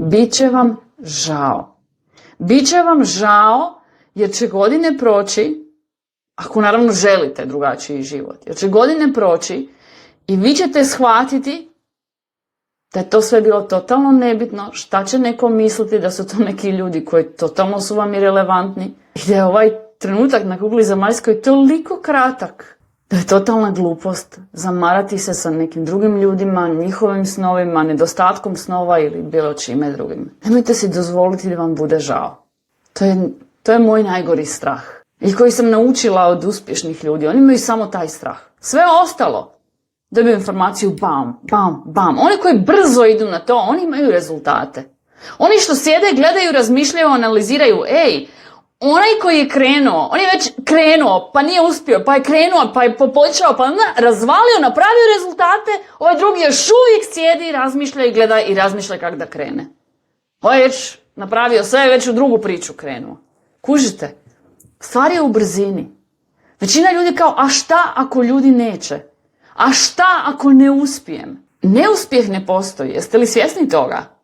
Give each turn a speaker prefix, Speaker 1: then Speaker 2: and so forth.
Speaker 1: Biće vam žao. Biće vam žao jer će godine proći, ako naravno želite drugačiji život, jer će godine proći i vi ćete shvatiti da je to sve bilo totalno nebitno, šta će neko misliti, da su to neki ljudi koji totalno su vam irelevantni i da je ovaj trenutak na kugli zemaljskoj toliko kratak da je totalna glupost zamarati se sa nekim drugim ljudima, njihovim snovima, nedostatkom snova ili bilo čime drugim. Nemojte si dozvoliti da vam bude žao. To je moj najgori strah. I koji sam naučila od uspješnih ljudi. Oni imaju samo taj strah. Sve ostalo dobiju informaciju bam, bam, bam. Oni koji brzo idu na to, oni imaju rezultate. Oni što sjede, gledaju, razmišljaju, analiziraju, onaj koji je krenuo, on je već krenuo, pa nije uspio, pa je krenuo, pa je poboljšao, pa razvalio, napravio rezultate, ovaj drugi još uvijek sjedi, razmišlja i gleda i razmišlja kako da krene. Ovaj je već napravio sve, već u drugu priču krenuo. Kužite? Stvar je u brzini. Većina ljudi kao, a šta ako ljudi neće? A šta ako ne uspijem? Neuspjeh ne postoji, jeste li svjesni toga?